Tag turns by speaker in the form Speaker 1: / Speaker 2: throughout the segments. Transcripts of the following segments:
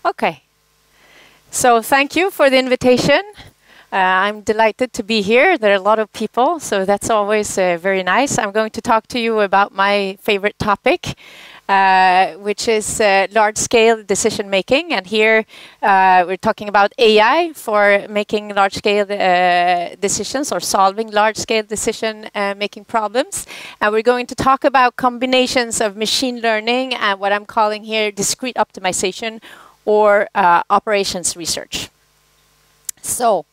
Speaker 1: Okay. So thank you for the invitation. I'm delighted to be here. There are a lot of people, so that's always very nice. I'm going to talk to you about my favorite topic, which is large-scale decision-making. And here we're talking about AI for making large-scale decisions or solving large-scale decision-making problems. And we're going to talk about combinations of machine learning and what I'm calling here discrete optimization or operations research. So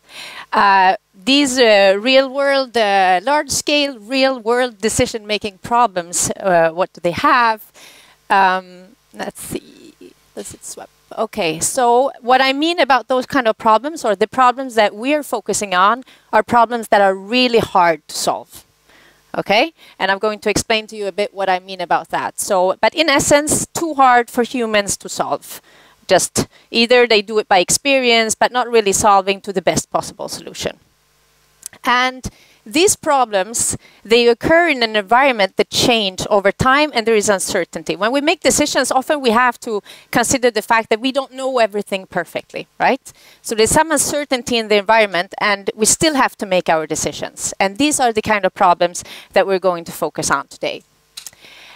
Speaker 1: these real-world, large-scale, real-world decision-making problems, what do they have? Let's see. Does it swap? Okay, so what I mean about those kind of problems, or the problems that we are focusing on, are problems that are really hard to solve. Okay, and I'm going to explain to you a bit what I mean about that. So, but in essence, too hard for humans to solve. Just either they do it by experience, but not really solving to the best possible solution. And these problems, they occur in an environment that change over time, and there is uncertainty. When we make decisions, often we have to consider the fact that we don't know everything perfectly, right? So there's some uncertainty in the environment, and we still have to make our decisions. And these are the kind of problems that we're going to focus on today.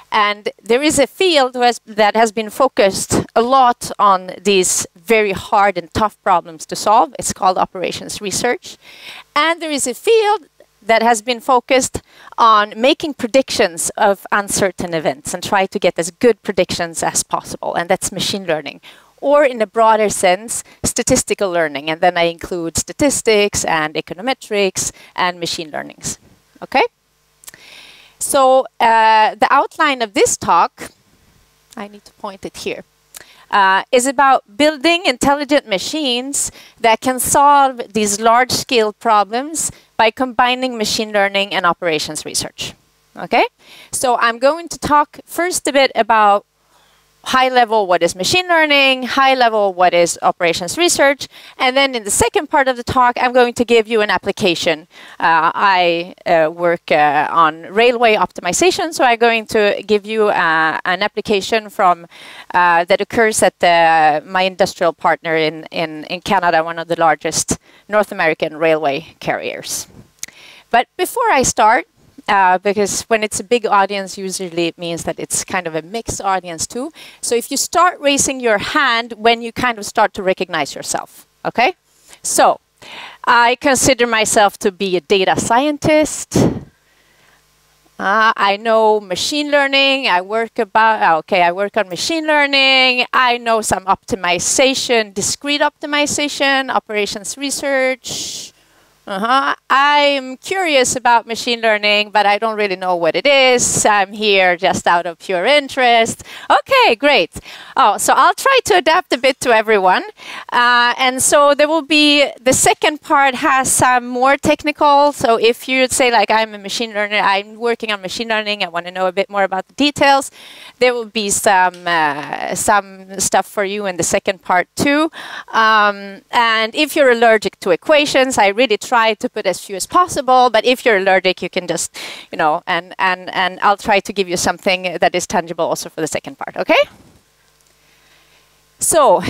Speaker 1: And there is a field that has been focused a lot on these very hard and tough problems to solve. It's called operations research. And there is a field that has been focused on making predictions of uncertain events and try to get as good predictions as possible. And that's machine learning. Or in a broader sense, statistical learning. And then I include statistics and econometrics and machine learnings. Okay? So the outline of this talk, I need to point it here, is about building intelligent machines that can solve these large-scale problems by combining machine learning and operations research. Okay? So I'm going to talk first a bit about high level, what is machine learning, high level, what is operations research, and then in the second part of the talk, I'm going to give you an application. I work on railway optimization, so I'm going to give you an application from that occurs at my industrial partner in Canada, one of the largest North American railway carriers. But before I start, because when it's a big audience, usually it means that it's kind of a mixed audience too. So if you start raising your hand when you kind of start to recognize yourself, okay? So I consider myself to be a data scientist. I know machine learning. I work on machine learning. I know some optimization, discrete optimization, operations research. I'm curious about machine learning, but I don't really know what it is. I'm here just out of pure interest. Okay, great. Oh, so I'll try to adapt a bit to everyone. And so there will be, the second part has some more technical. So if you'd say like, I'm a machine learner, I'm working on machine learning, I want to know a bit more about the details, there will be some stuff for you in the second part too. And if you're allergic to equations, I really try to put as few as possible, but if you're allergic, you can just, you know, and I'll try to give you something that is tangible also for the second part, okay? So,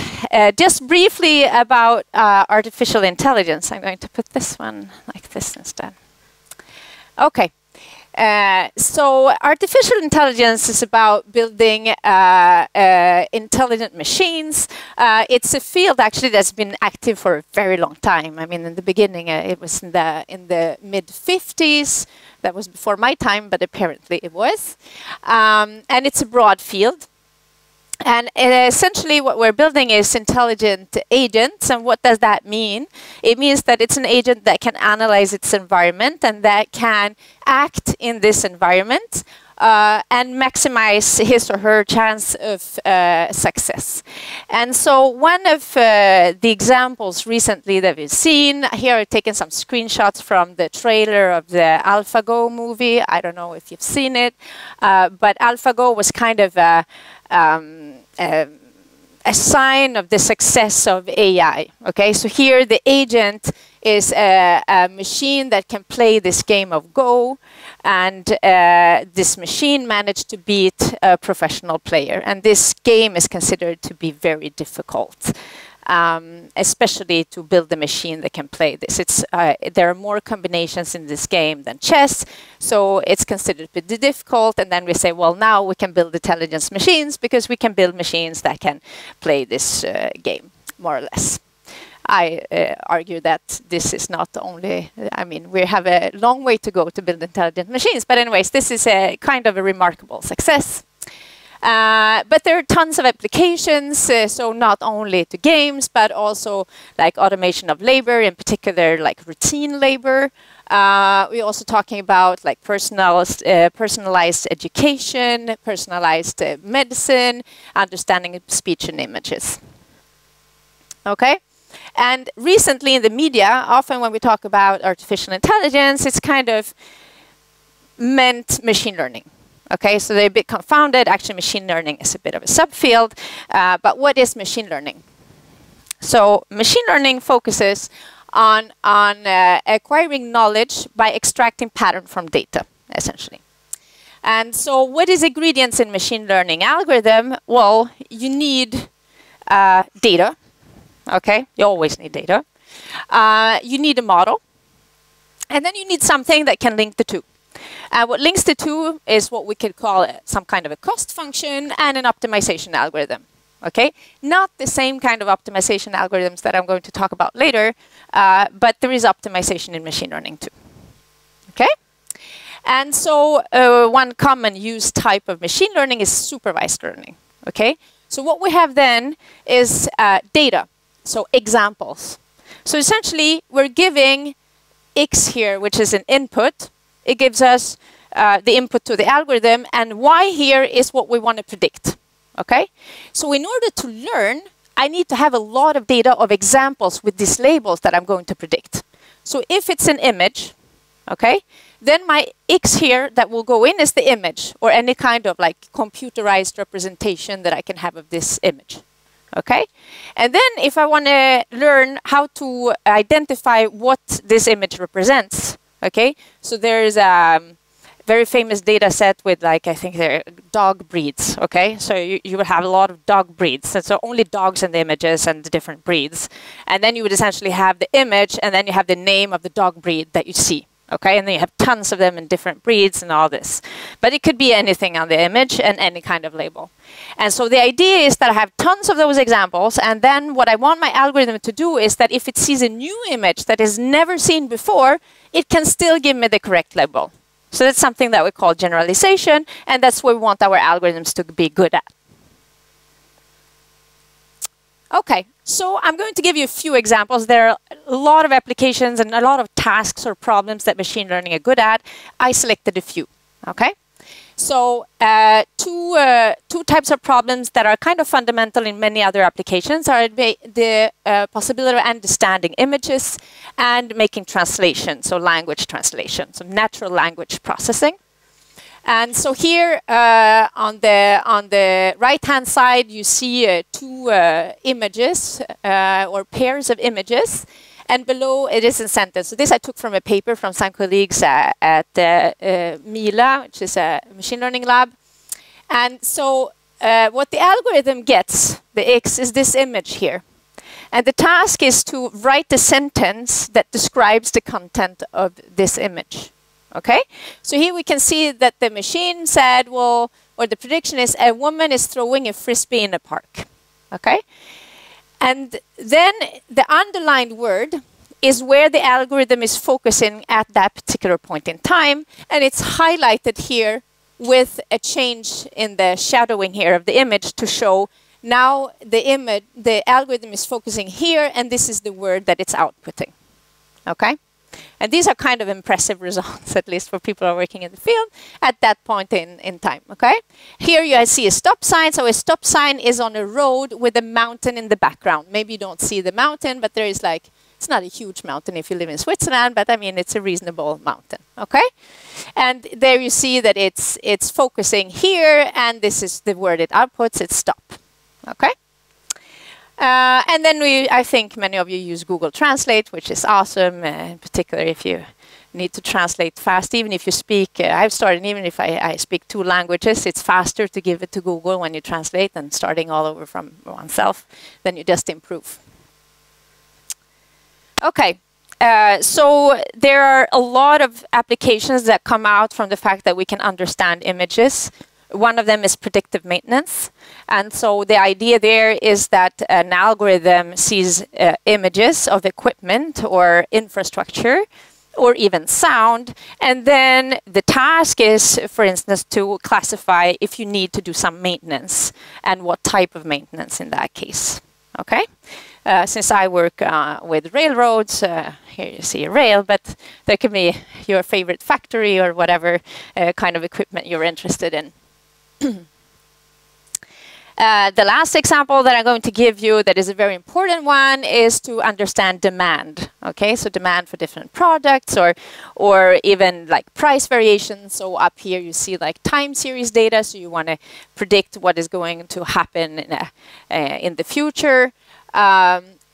Speaker 1: just briefly about artificial intelligence. I'm going to put this one like this instead. Okay. So artificial intelligence is about building intelligent machines. It's a field actually that's been active for a very long time. I mean, in the beginning, it was in the mid-50s. That was before my time, but apparently it was. And it's a broad field. And essentially what we're building is intelligent agents. And what does that mean? It means that it's an agent that can analyze its environment and that can act in this environment and maximize his or her chance of success. And so one of the examples recently that we've seen, here I've taken some screenshots from the trailer of the AlphaGo movie. I don't know if you've seen it, but AlphaGo was kind of a a sign of the success of AI. Okay, so here the agent is a machine that can play this game of Go, and this machine managed to beat a professional player. And this game is considered to be very difficult, especially to build a machine that can play this. There are more combinations in this game than chess, so it's considered pretty difficult. And then we say, well, now we can build intelligence machines because we can build machines that can play this game, more or less. I argue that this is not only, I mean, we have a long way to go to build intelligent machines, but anyways, this is a kind of a remarkable success. But there are tons of applications, so not only to games, but also like automation of labor, in particular like routine labor. We're also talking about like personalized education, personalized medicine, understanding of speech and images. Okay? And recently in the media, often when we talk about artificial intelligence, it's kind of meant machine learning. Okay, so they're a bit confounded. Actually, machine learning is a bit of a subfield. But what is machine learning? So machine learning focuses on acquiring knowledge by extracting pattern from data, essentially. And so what is ingredients in machine learning algorithm? Well, you need data. Okay, you always need data. You need a model. And then you need something that can link the two. What links the two is what we could call some kind of a cost function and an optimization algorithm. Okay, not the same kind of optimization algorithms that I'm going to talk about later, but there is optimization in machine learning too. Okay, and so one common use type of machine learning is supervised learning. Okay, so what we have then is data, so examples. So essentially, we're giving X here, which is an input. It gives us the input to the algorithm, and Y here is what we want to predict. Okay? So in order to learn, I need to have a lot of data of examples with these labels that I'm going to predict. So if it's an image, okay, then my X here that will go in is the image, or any kind of like computerized representation that I can have of this image. Okay? And then if I want to learn how to identify what this image represents, okay, so there's a very famous data set with, like, I think they're dog breeds, okay? So you would have a lot of dog breeds, and so only dogs in the images and the different breeds. And then you would essentially have the image, and then you have the name of the dog breed that you see, okay? And then you have tons of them in different breeds and all this. But it could be anything on the image and any kind of label. And so the idea is that I have tons of those examples, and then what I want my algorithm to do is that if it sees a new image that is never seen before, it can still give me the correct label. So that's something that we call generalization, and that's what we want our algorithms to be good at. Okay, so I'm going to give you a few examples. There are a lot of applications and a lot of tasks or problems that machine learning are good at. I selected a few, okay? So two types of problems that are kind of fundamental in many other applications are the possibility of understanding images and making translation, so language translation, so natural language processing. And so here on the right-hand side, you see two images or pairs of images. And below it is in sentence. So this I took from a paper from some colleagues at Mila, which is a machine learning lab. And so what the algorithm gets, the X, is this image here. And the task is to write a sentence that describes the content of this image. Okay? So here we can see that the machine said, well, or the prediction is a woman is throwing a frisbee in a park. Okay? And then the underlined word is where the algorithm is focusing at that particular point in time. And it's highlighted here with a change in the shadowing here of the image to show now the algorithm is focusing here, and this is the word that it's outputting. Okay? And these are kind of impressive results, at least for people who are working in the field, at that point in time, okay? Here you see a stop sign. So a stop sign is on a road with a mountain in the background. Maybe you don't see the mountain, but there is like, it's not a huge mountain if you live in Switzerland, but I mean, it's a reasonable mountain, okay? And there you see that it's focusing here, and this is the word it outputs, it's stop, okay? And then I think many of you use Google Translate, which is awesome, in particular if you need to translate fast. Even if you speak, I've started, even if I speak 2 languages, it's faster to give it to Google when you translate than starting all over from oneself. Then you just improve. Okay. So there are a lot of applications that come out from the fact that we can understand images. One of them is predictive maintenance. And so the idea there is that an algorithm sees images of equipment or infrastructure or even sound. And then the task is, for instance, to classify if you need to do some maintenance and what type of maintenance in that case. Okay? Since I work with railroads, here you see a rail, but there can be your favorite factory or whatever kind of equipment you're interested in. The last example that I'm going to give you that is a very important one is to understand demand. Okay, so demand for different products or even like price variations. So up here you see like time series data, so you want to predict what is going to happen in the future.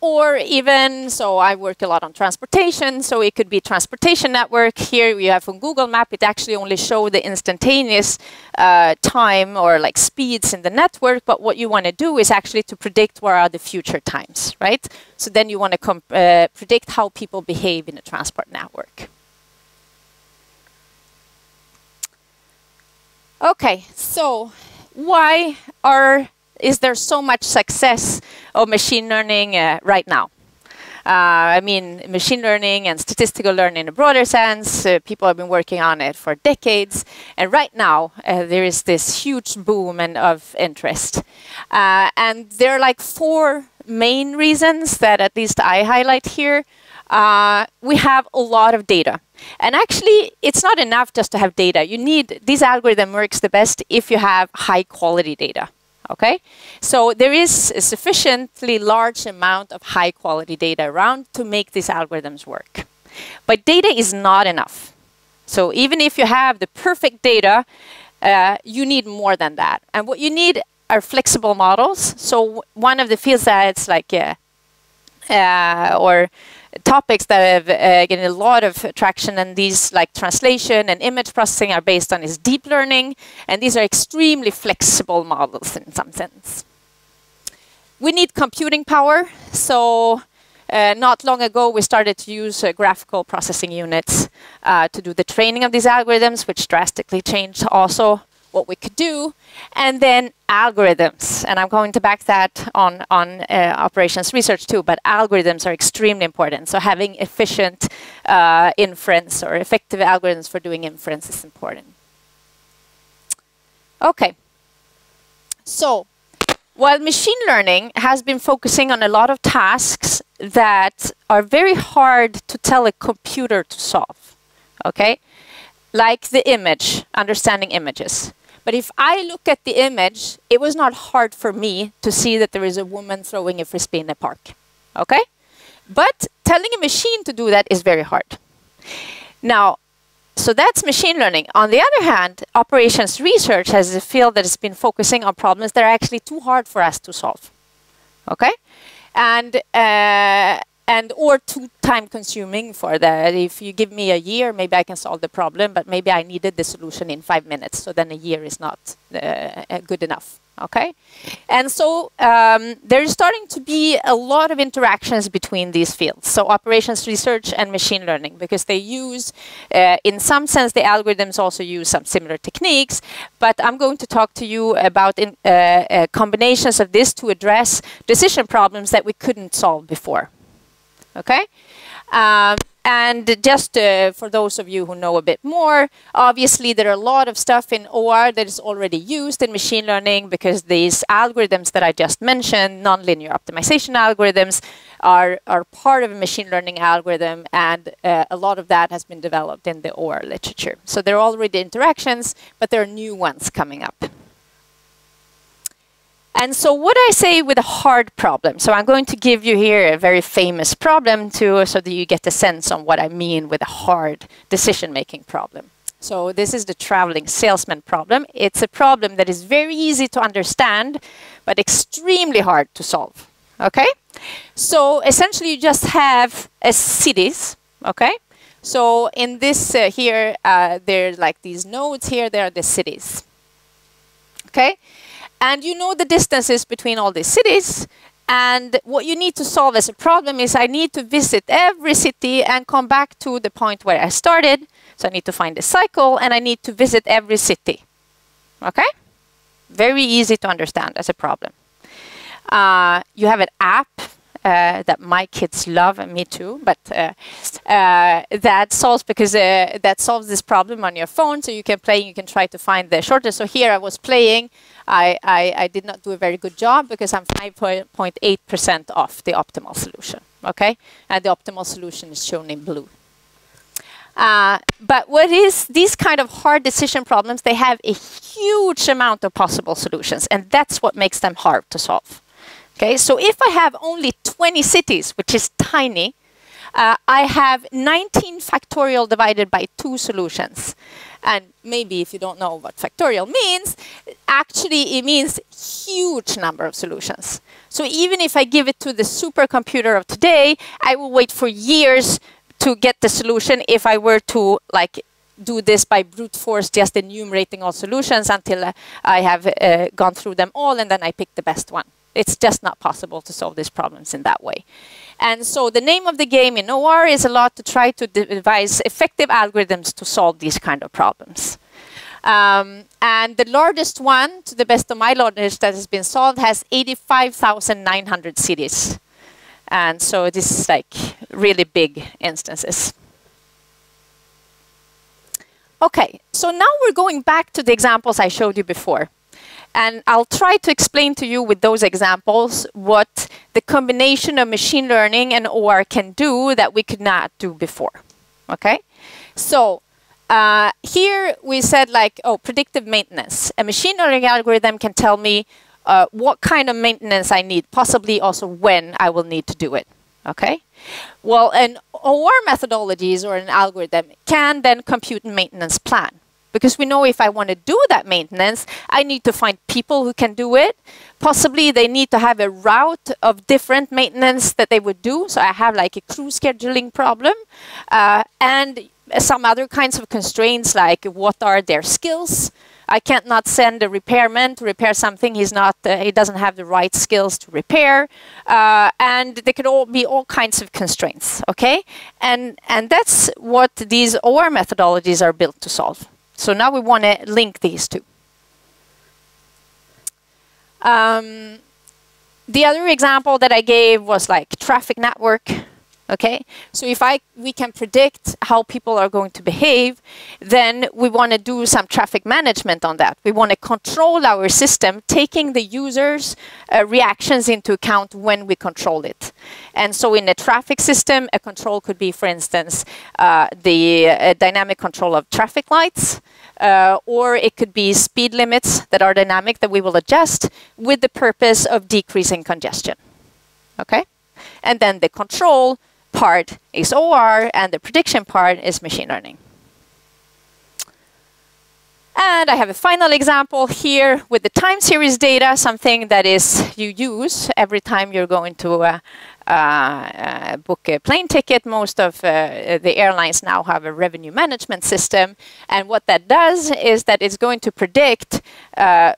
Speaker 1: Or even, so I work a lot on transportation, so it could be transportation network. Here we have on Google Map, it actually only shows the instantaneous time or like speeds in the network, but what you want to do is actually to predict what are the future times, right? So then you want to predict how people behave in a transport network. Okay, so why is there so much success of machine learning right now? I mean, machine learning and statistical learning in a broader sense, people have been working on it for decades. And right now, there is this huge boom of interest. And there are like 4 main reasons that at least I highlight here. We have a lot of data. And actually, it's not enough just to have data. You need, this algorithm works the best if you have high quality data. Okay, so there is a sufficiently large amount of high quality data around to make these algorithms work. But data is not enough. So even if you have the perfect data, you need more than that. And what you need are flexible models. So one of the fields that it's like, or topics that have getting a lot of traction, and these like translation and image processing are based on is deep learning, and these are extremely flexible models in some sense. We need computing power, so not long ago we started to use graphical processing units to do the training of these algorithms, which drastically changed also what we could do, and then algorithms. And I'm going to back that on operations research too, but algorithms are extremely important. So having efficient inference or effective algorithms for doing inference is important. Okay. So while machine learning has been focusing on a lot of tasks that are very hard to tell a computer to solve, okay? Like the image, understanding images. But if I look at the image, it was not hard for me to see that there is a woman throwing a frisbee in a park. Okay? But telling a machine to do that is very hard. Now, so that's machine learning. On the other hand, operations research has a field that has been focusing on problems that are actually too hard for us to solve. Okay? Or too time consuming for that. If you give me a year, maybe I can solve the problem, but maybe I needed the solution in 5 minutes. So then a year is not good enough. Okay? And so there's starting to be a lot of interactions between these fields. So operations research and machine learning, because they use, in some sense, the algorithms also use some similar techniques. But I'm going to talk to you about combinations of this to address decision problems that we couldn't solve before. Okay? And just for those of you who know a bit more, obviously there are a lot of stuff in OR that is already used in machine learning, because these algorithms that I just mentioned, nonlinear optimization algorithms, are part of a machine learning algorithm, and a lot of that has been developed in the OR literature. So there are already interactions, but there are new ones coming up. And so what I say with a hard problem, so I'm going to give you here a very famous problem so that you get a sense on what I mean with a hard decision-making problem. So this is the traveling salesman problem. It's a problem that is very easy to understand, but extremely hard to solve. Okay? So essentially you just have cities, okay? So in this here, there are like these nodes here, there are the cities. Okay? And you know the distances between all these cities. And what you need to solve as a problem is I need to visit every city and come back to the point where I started. So I need to find the cycle and I need to visit every city. Okay? Very easy to understand as a problem. You have an app that my kids love, and me too, but that solves this problem on your phone. So you can play, you can try to find the shortest. So here I was playing. I did not do a very good job because I'm 5.8% off the optimal solution. Okay, and the optimal solution is shown in blue. But what is these kind of hard decision problems? They have a huge amount of possible solutions, and that's what makes them hard to solve. Okay, so if I have only 20 cities, which is tiny, I have 19 factorial divided by 2 solutions. And maybe if you don't know what factorial means, actually it means huge number of solutions. So even if I give it to the supercomputer of today, I will wait for years to get the solution if I were to like do this by brute force, just enumerating all solutions until I have gone through them all and then I pick the best one. It's just not possible to solve these problems in that way. And so the name of the game in OR is a lot to try to devise effective algorithms to solve these kind of problems. And the largest one, to the best of my knowledge, that has been solved has 85,900 cities. And so this is like really big instances. Okay, so now we're going back to the examples I showed you before. And I'll try to explain to you with those examples what the combination of machine learning and OR can do that we could not do before. Okay? So here we said like, oh, predictive maintenance. A machine learning algorithm can tell me what kind of maintenance I need, possibly also when I will need to do it. Okay? Well, an OR methodologies or an algorithm can then compute a maintenance plan. Because we know if I want to do that maintenance, I need to find people who can do it. Possibly they need to have a route of different maintenance that they would do. So I have like a crew scheduling problem. And some other kinds of constraints like what are their skills. I can't not send a repairman to repair something he doesn't have the right skills to repair. And there could all be all kinds of constraints, okay? And that's what these OR methodologies are built to solve. So now we want to link these two. The other example that I gave was like traffic network. Okay, so if we can predict how people are going to behave, then we want to do some traffic management on that. We want to control our system, taking the user's reactions into account when we control it. And so in a traffic system, a control could be, for instance, the dynamic control of traffic lights, or it could be speed limits that are dynamic that we will adjust with the purpose of decreasing congestion. Okay, and then the control part is OR and the prediction part is machine learning. And I have a final example here with the time series data, something that is you use every time you're going to book a plane ticket. Most of the airlines now have a revenue management system. And what that does is that it's going to predict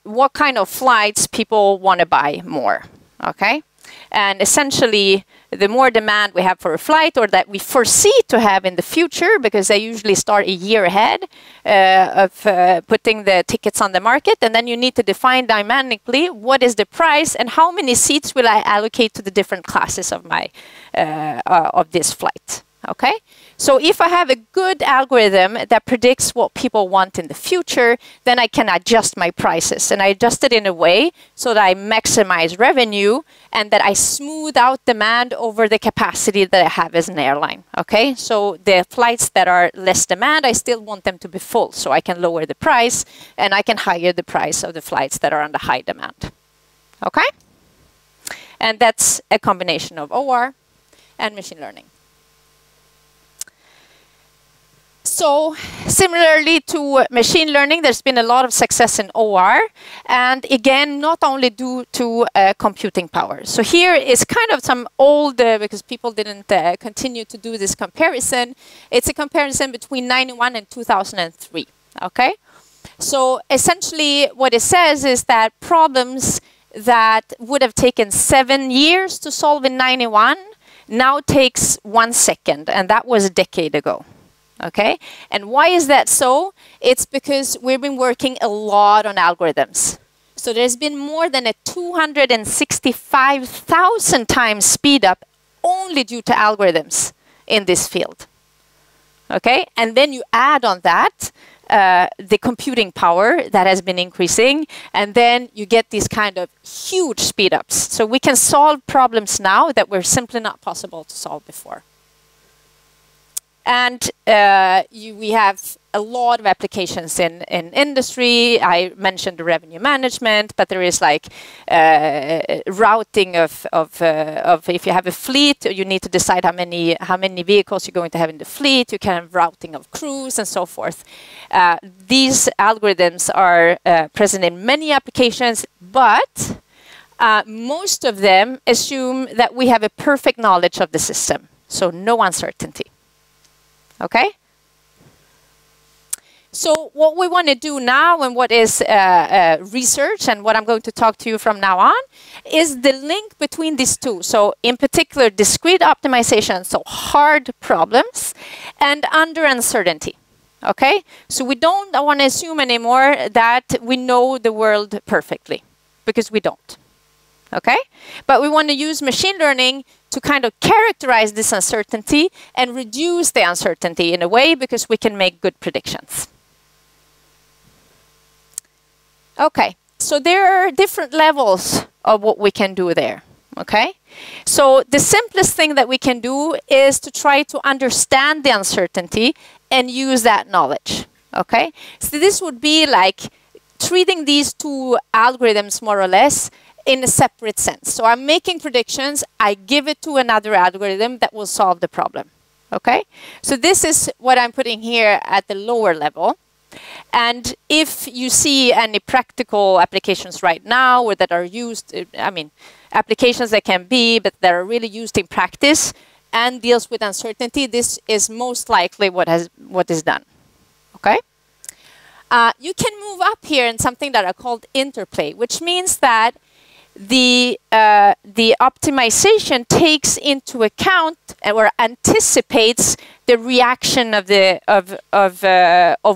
Speaker 1: what kind of flights people want to buy more. Okay? And essentially, the more demand we have for a flight, or that we foresee to have in the future, because they usually start a year ahead of putting the tickets on the market, and then you need to define dynamically what is the price and how many seats will I allocate to the different classes of my of this flight. Okay, so if I have a good algorithm that predicts what people want in the future, then I can adjust my prices, and I adjust it in a way so that I maximize revenue and that I smooth out demand over the capacity that I have as an airline. Okay, so the flights that are less demand, I still want them to be full, so I can lower the price and I can higher the price of the flights that are under high demand. Okay, and that's a combination of OR and machine learning. So Similarly to machine learning, there's been a lot of success in OR, and again, not only due to computing power. So here is kind of some old, because people didn't continue to do this comparison. It's a comparison between 91 and 2003, okay? So essentially what it says is that problems that would have taken 7 years to solve in 91 now takes 1 second, and that was a decade ago. Okay, and why is that so? It's because we've been working a lot on algorithms. So there's been more than a 265,000 times speed up only due to algorithms in this field. Okay, and then you add on that the computing power that has been increasing, and then you get these kind of huge speed ups. So we can solve problems now that were simply not possible to solve before. And we have a lot of applications in industry. I mentioned the revenue management, but there is like routing of if you have a fleet, you need to decide how many vehicles you're going to have in the fleet. You can have routing of crews and so forth. These algorithms are present in many applications, but most of them assume that we have a perfect knowledge of the system, so no uncertainty. Okay? So what we want to do now, and what is research, and what I'm going to talk to you from now on, is the link between these two. So in particular, discrete optimization, so hard problems, and under uncertainty. Okay? So we don't want to assume anymore that we know the world perfectly, because we don't. Okay? But we want to use machine learning to kind of characterize this uncertainty and reduce the uncertainty in a way, because we can make good predictions. Okay, so there are different levels of what we can do there. Okay, so the simplest thing that we can do is to try to understand the uncertainty and use that knowledge. Okay, so this would be like treating these two algorithms more or less in a separate sense. So I'm making predictions, I give it to another algorithm that will solve the problem. Okay? So this is what I'm putting here at the lower level. And if you see any practical applications right now or that are used, I mean, applications that can be, but that are really used in practice and deals with uncertainty, this is most likely what is done. Okay? You can move up here in something that are called interplay, which means that the optimization takes into account or anticipates the reaction of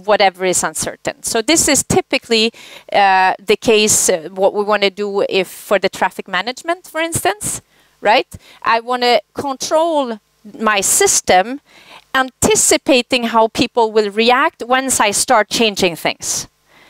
Speaker 1: whatever is uncertain. So this is typically the case. What we want to do if for the traffic management, for instance, right? I want to control my system, anticipating how people will react once I start changing things.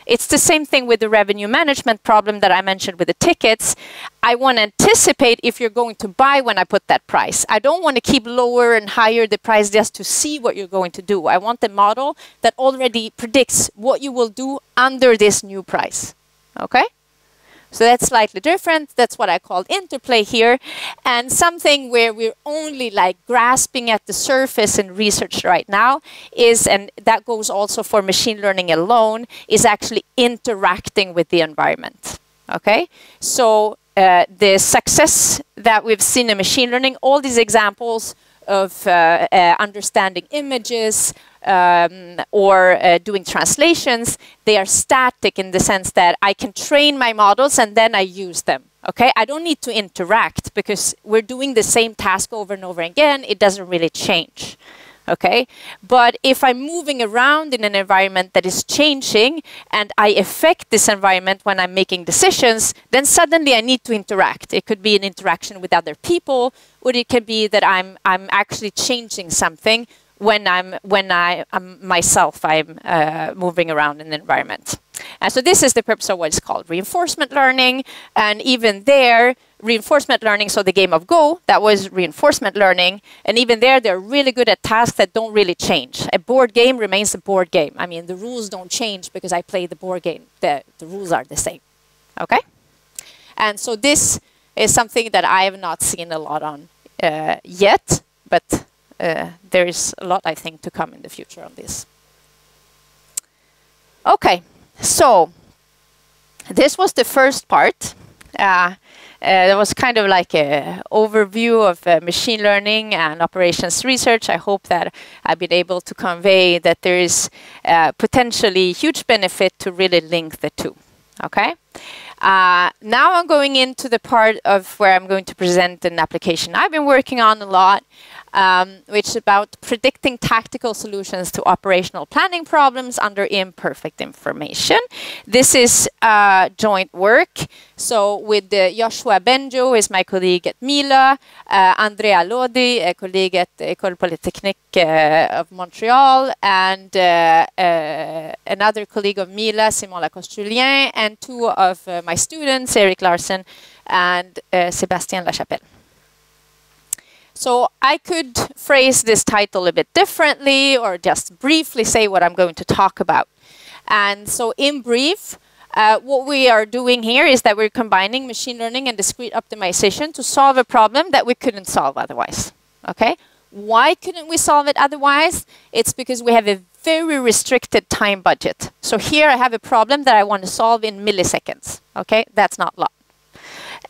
Speaker 1: It's the same thing with the revenue management problem that I mentioned with the tickets. I want to anticipate if you're going to buy when I put that price. I don't want to keep lower and higher the price just to see what you're going to do. I want the model that already predicts what you will do under this new price. Okay? So that's slightly different. That's what I called interplay here. And something where we're only like grasping at the surface in research right now is, and that goes also for machine learning alone, is actually interacting with the environment. Okay? So the success that we've seen in machine learning, all these examples of understanding images, or doing translations, they are static in the sense that I can train my models and then I use them. Okay, I don't need to interact because we're doing the same task over and over again. It doesn't really change. Okay, but if I'm moving around in an environment that is changing and I affect this environment when I'm making decisions, then suddenly I need to interact. It could be an interaction with other people, or it could be that I'm actually changing something when I'm moving around in the environment. And so this is the purpose of what is called reinforcement learning. And even there, reinforcement learning, so the game of Go, that was reinforcement learning. And even there, they're really good at tasks that don't really change. A board game remains a board game. I mean, the rules don't change because I play the board game. The rules are the same. Okay? And so this is something that I have not seen a lot on yet, but there is a lot, I think, to come in the future on this. Okay, so this was the first part. It was kind of like an overview of machine learning and operations research. I hope that I've been able to convey that there is potentially huge benefit to really link the two. Okay. Now I'm going into the part of where I'm going to present an application I've been working on a lot, which is about predicting tactical solutions to operational planning problems under imperfect information. This is joint work. So with Joshua Benjo, is my colleague at Mila, Andrea Lodi, a colleague at École Polytechnique of Montréal, and another colleague of Mila, Simon Lacoste-Julien, and two of my students, Eric Larsen and Sébastien Lachapelle. So I could phrase this title a bit differently or just briefly say what I'm going to talk about. And so in brief, what we are doing here is that we're combining machine learning and discrete optimization to solve a problem that we couldn't solve otherwise. Okay? Why couldn't we solve it otherwise? It's because we have a very restricted time budget. So here I have a problem that I want to solve in milliseconds. Okay? That's not long.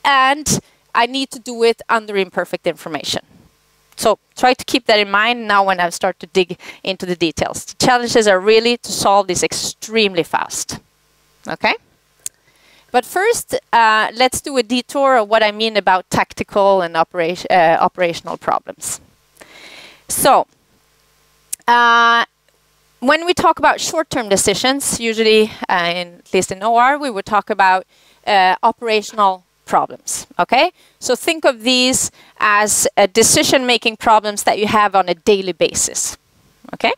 Speaker 1: And I need to do it under imperfect information. So try to keep that in mind now when I start to dig into the details. The challenges are really to solve this extremely fast. Okay? But first, let's do a detour of what I mean about tactical and operational problems. So, when we talk about short-term decisions, usually, at least in OR, we would talk about operational problems, okay? So think of these as decision-making problems that you have on a daily basis, okay?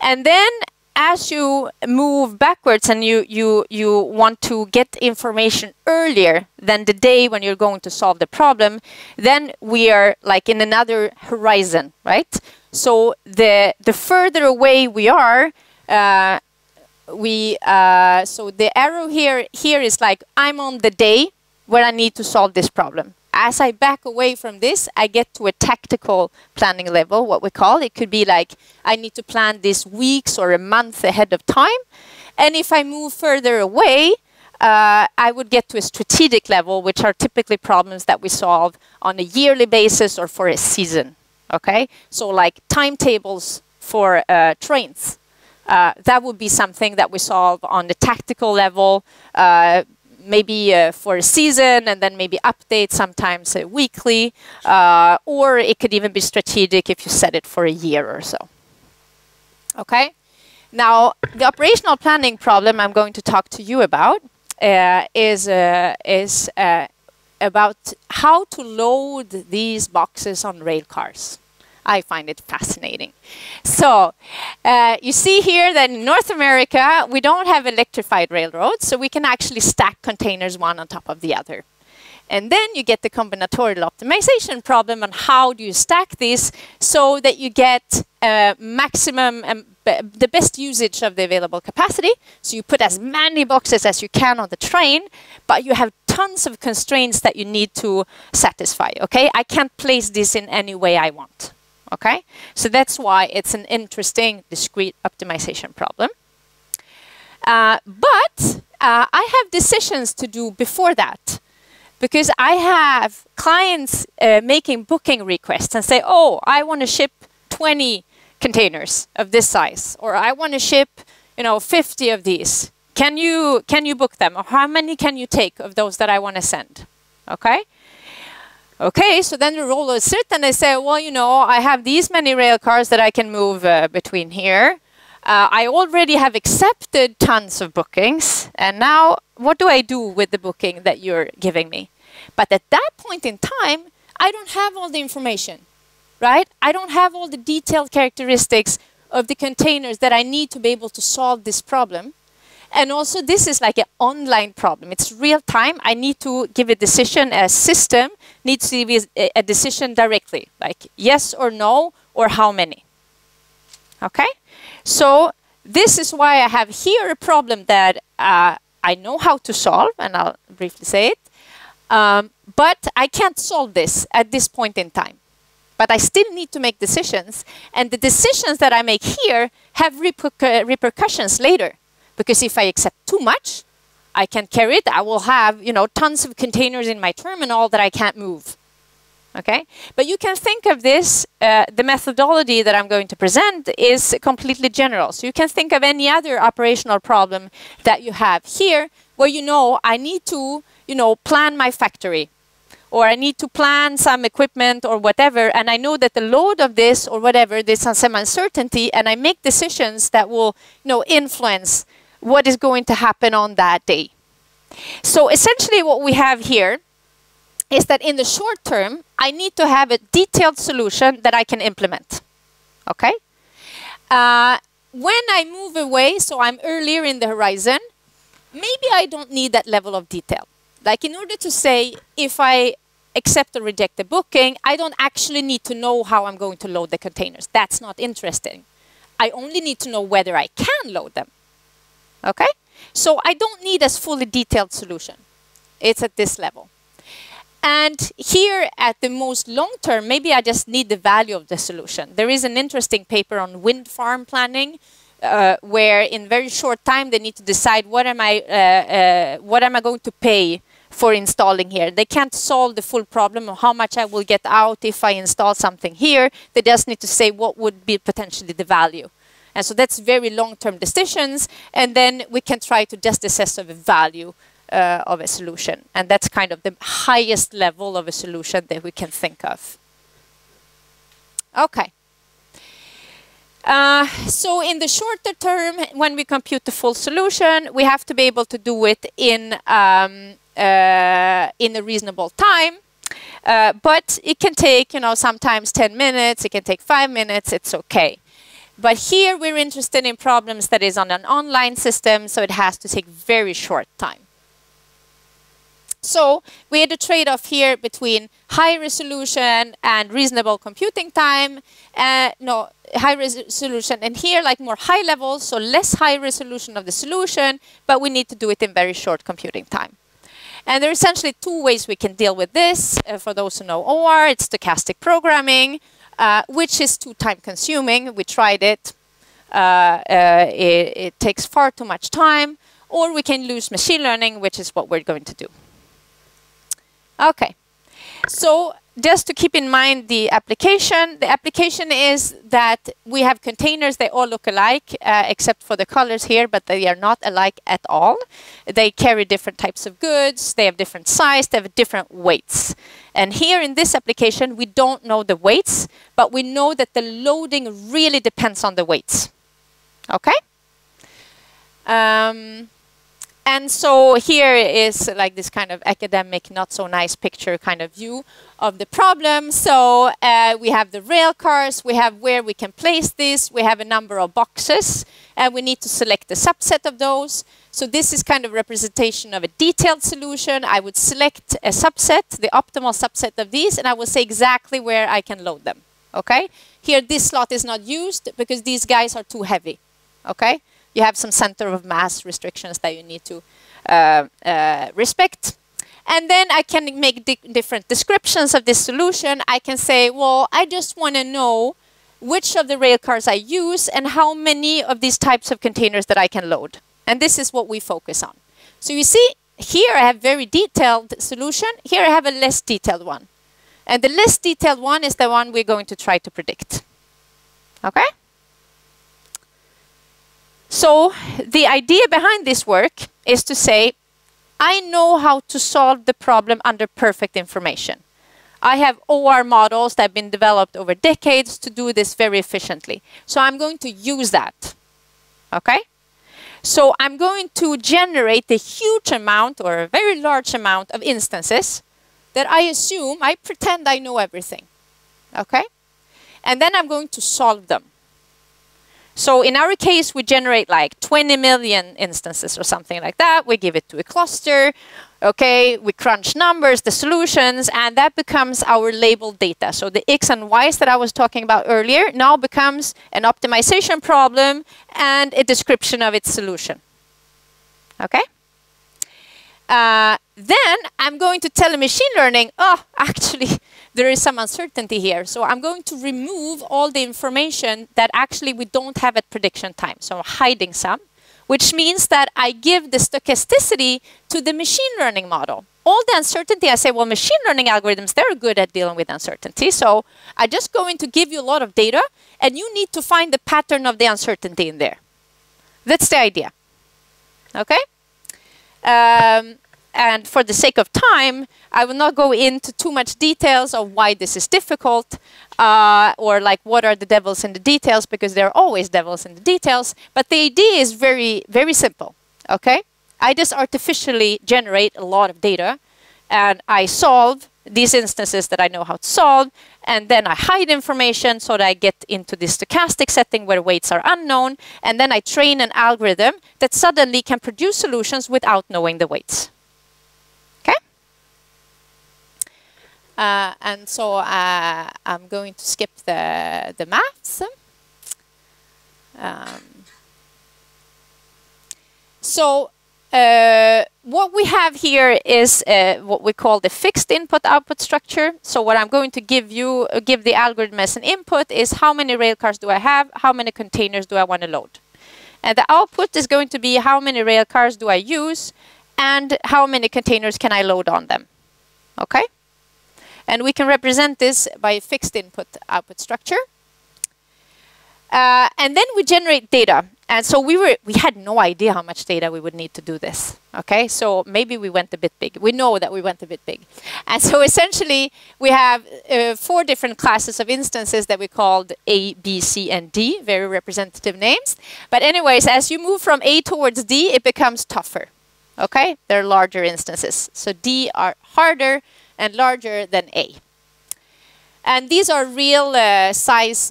Speaker 1: And then as you move backwards and you want to get information earlier than the day when you're going to solve the problem, then we are like in another horizon, right? So the further away we are, so the arrow here is like I'm on the day where I need to solve this problem. As I back away from this, I get to a tactical planning level, what we call. It could be like, I need to plan this weeks or a month ahead of time. And if I move further away, I would get to a strategic level, which are typically problems that we solve on a yearly basis or for a season, okay? So like timetables for trains. That would be something that we solve on the tactical level, maybe for a season, and then maybe update sometimes weekly, or it could even be strategic if you set it for a year or so. Okay? Now, the operational planning problem I'm going to talk to you about is about how to load these boxes on rail cars. I find it fascinating. So you see here that in North America, we don't have electrified railroads, so we can actually stack containers one on top of the other. And then you get the combinatorial optimization problem on how do you stack these so that you get maximum, the best usage of the available capacity. So you put as many boxes as you can on the train, but you have tons of constraints that you need to satisfy, okay? I can't place this in any way I want. Okay, so that's why it's an interesting discrete optimization problem. But I have decisions to do before that, because I have clients making booking requests and say, oh, I want to ship 20 containers of this size, or I want to ship, 50 of these. Can you book them, or how many can you take of those that I want to send? Okay. Okay, so then the rollers sit and they say, well, I have these many rail cars that I can move between here. I already have accepted tons of bookings. And now what do I do with the booking that you're giving me? But at that point in time, I don't have all the information, right? I don't have all the detailed characteristics of the containers that I need to be able to solve this problem. And also, this is like an online problem. It's real time. I need to give a decision. A system needs to give a decision directly, like yes or no, or how many. Okay? So this is why I have here a problem that I know how to solve, and I'll briefly say it. But I can't solve this at this point in time. But I still need to make decisions. And the decisions that I make here have repercussions later. Because if I accept too much, I can't carry it. I will have, you know, tons of containers in my terminal that I can't move. Okay, but you can think of this, the methodology that I'm going to present is completely general. So you can think of any other operational problem that you have here, where you know I need to, you know, plan my factory, or I need to plan some equipment or whatever, and I know that the load of this or whatever, there's some uncertainty, and I make decisions that will, you know, influence what is going to happen on that day. So essentially what we have here is that in the short term, I need to have a detailed solution that I can implement. Okay? When I move away, so I'm earlier in the horizon, maybe I don't need that level of detail. Like in order to say, if I accept or reject the booking, I don't actually need to know how I'm going to load the containers. That's not interesting. I only need to know whether I can load them. Okay? So I don't need a fully detailed solution. It's at this level. And here at the most long term, maybe I just need the value of the solution. There is an interesting paper on wind farm planning, where in very short time they need to decide what am I going to pay for installing here. They can't solve the full problem of how much I will get out if I install something here. They just need to say what would be potentially the value. And so that's very long-term decisions, and then we can try to just assess of a value of a solution. And that's kind of the highest level of a solution that we can think of. Okay. So in the shorter term, when we compute the full solution, we have to be able to do it in a reasonable time. But it can take, you know, sometimes 10 minutes, it can take 5 minutes, it's okay. But here we're interested in problems that is on an online system, so it has to take very short time. So we had a trade-off here between high resolution and reasonable computing time. No, high resolution, and here like more high levels, so less high resolution of the solution, but we need to do it in very short computing time. And there are essentially two ways we can deal with this. For those who know OR, it's stochastic programming, which is too time consuming. We tried it. It takes far too much time. Or we can use machine learning, which is what we're going to do. Okay, so just to keep in mind the application is that we have containers, they all look alike, except for the colors here, but they are not alike at all. They carry different types of goods, they have different size, they have different weights. And here in this application, we don't know the weights, but we know that the loading really depends on the weights. Okay? And so here is like this kind of academic, not so nice picture kind of view of the problem. So we have the rail cars, we have where we can place this, we have a number of boxes, and we need to select a subset of those. So this is kind of representation of a detailed solution. I would select a subset, the optimal subset of these, and I will say exactly where I can load them. Okay? Here this slot is not used because these guys are too heavy. Okay? You have some center of mass restrictions that you need to respect. And then I can make different descriptions of this solution. I can say, well, I just want to know which of the rail cars I use and how many of these types of containers that I can load. And this is what we focus on. So you see, here I have very detailed solution. Here I have a less detailed one. And the less detailed one is the one we're going to try to predict. Okay? So the idea behind this work is to say, I know how to solve the problem under perfect information. I have OR models that have been developed over decades to do this very efficiently. So I'm going to use that. Okay? So I'm going to generate a huge amount or a very large amount of instances that I assume, I pretend I know everything. Okay? And then I'm going to solve them. So in our case, we generate like 20 million instances or something like that. We give it to a cluster. Okay, we crunch numbers, the solutions, and that becomes our labeled data. So the X and Y's that I was talking about earlier now becomes an optimization problem and a description of its solution. Okay? Then I'm going to tell a machine learning, oh, actually, there is some uncertainty here. So I'm going to remove all the information that actually we don't have at prediction time. So I'm hiding some. which means that I give the stochasticity to the machine learning model. All the uncertainty, I say, well, machine learning algorithms, they're good at dealing with uncertainty. So I'm just going to give you a lot of data, and you need to find the pattern of the uncertainty in there. That's the idea. Okay? And for the sake of time, I will not go into too much details of why this is difficult, or like what are the devils in the details, because there are always devils in the details. But the idea is very, very simple. Okay? I just artificially generate a lot of data, and I solve these instances that I know how to solve, and then I hide information so that I get into this stochastic setting where weights are unknown, and then I train an algorithm that suddenly can produce solutions without knowing the weights. Okay? And so I'm going to skip the maths. What we have here is what we call the fixed input-output structure. So what I'm going to give the algorithm as an input is how many railcars do I have, how many containers do I want to load. And the output is going to be how many railcars do I use and how many containers can I load on them. Okay? And we can represent this by a fixed input-output structure. And then we generate data. And so we had no idea how much data we would need to do this. Okay, so maybe we went a bit big. We know that we went a bit big. And so essentially, we have 4 different classes of instances that we called A, B, C, and D, very representative names. But anyways, as you move from A towards D, it becomes tougher. Okay, they're larger instances. So D are harder and larger than A. And these are real size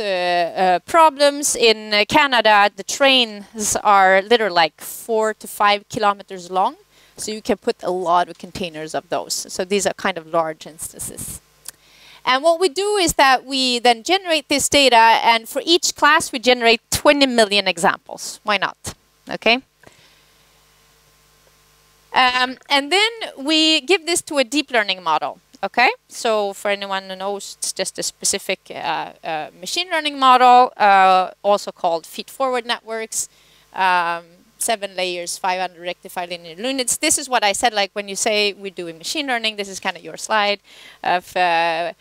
Speaker 1: problems. In Canada, the trains are literally like 4 to 5 kilometers long. So you can put a lot of containers of those. So these are kind of large instances. And what we do is that we then generate this data. And for each class, we generate 20 million examples. Why not? Okay. And then we give this to a deep learning model. Okay, so for anyone who knows, it's just a specific machine learning model, also called feed-forward networks, 7 layers, 500 rectified linear units. This is what I said, like when you say we're doing machine learning, this is kind of your slide. And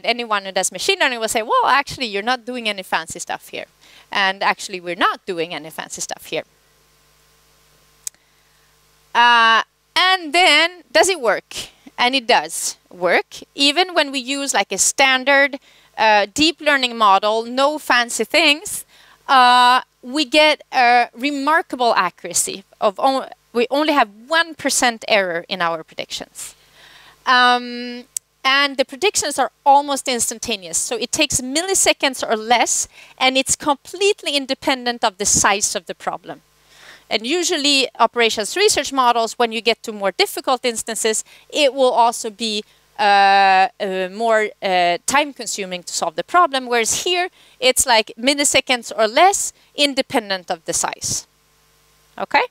Speaker 1: anyone who does machine learning will say, well, actually, you're not doing any fancy stuff here. And actually, we're not doing any fancy stuff here. And then, does it work? And it does work. Even when we use like a standard deep learning model, no fancy things, we get a remarkable accuracy of we only have 1% error in our predictions. And the predictions are almost instantaneous. So it takes milliseconds or less, and it's completely independent of the size of the problem. And usually operations research models, when you get to more difficult instances, it will also be more time-consuming to solve the problem. Whereas here, it's like milliseconds or less, independent of the size. Okay?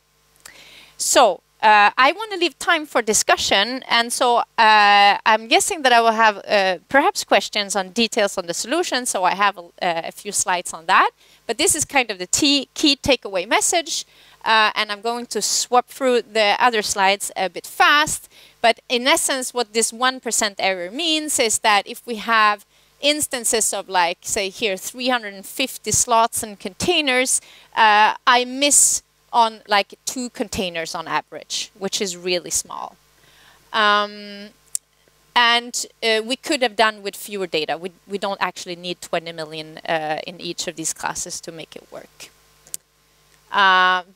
Speaker 1: So I want to leave time for discussion. And so I'm guessing that I will have perhaps questions on details on the solution. So I have a few slides on that. But this is kind of the key takeaway message. And I'm going to swap through the other slides a bit fast. But in essence, what this 1% error means is that if we have instances of, like, say here, 350 slots and containers, I miss on like 2 containers on average, which is really small. And we could have done with fewer data. We don't actually need 20 million in each of these classes to make it work.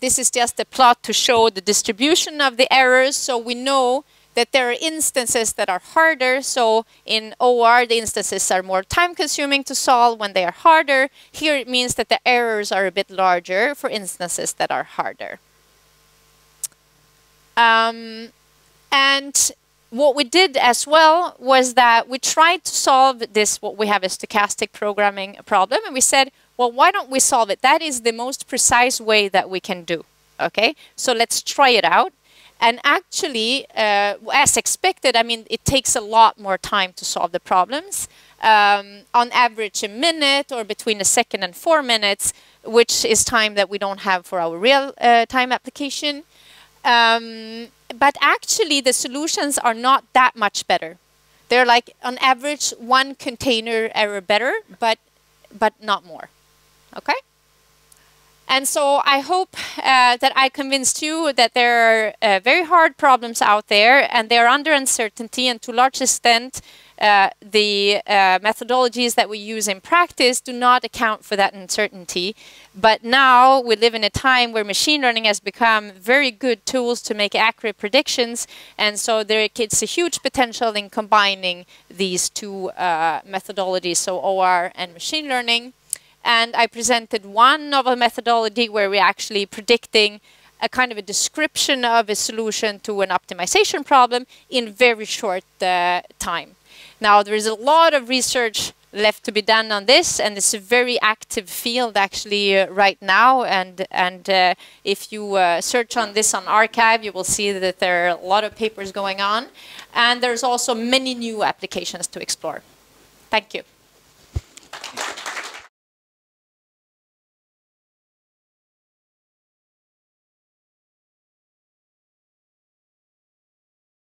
Speaker 1: This is just a plot to show the distribution of the errors. So we know that there are instances that are harder. So in OR, the instances are more time-consuming to solve when they are harder. Here it means that the errors are a bit larger for instances that are harder. And what we did as well was that we tried to solve this, what we have a stochastic programming problem, and we said, well, why don't we solve it? That is the most precise way that we can do. Okay, so let's try it out. And actually, as expected, I mean, it takes a lot more time to solve the problems. on average a minute or between a second and 4 minutes, which is time that we don't have for our real time application. But actually the solutions are not that much better. They're like on average 1 container error better, but not more. Okay? And so I hope that I convinced you that there are very hard problems out there, and they're under uncertainty, and to a large extent the methodologies that we use in practice do not account for that uncertainty. But now we live in a time where machine learning has become very good tools to make accurate predictions, and so it's a huge potential in combining these two methodologies, so OR and machine learning. And I presented one novel methodology where we're actually predicting a kind of a description of a solution to an optimization problem in very short time. Now, there is a lot of research left to be done on this, and it's a very active field actually right now. And if you search on this on arXiv, you will see that there are a lot of papers going on. And there's also many new applications to explore. Thank you.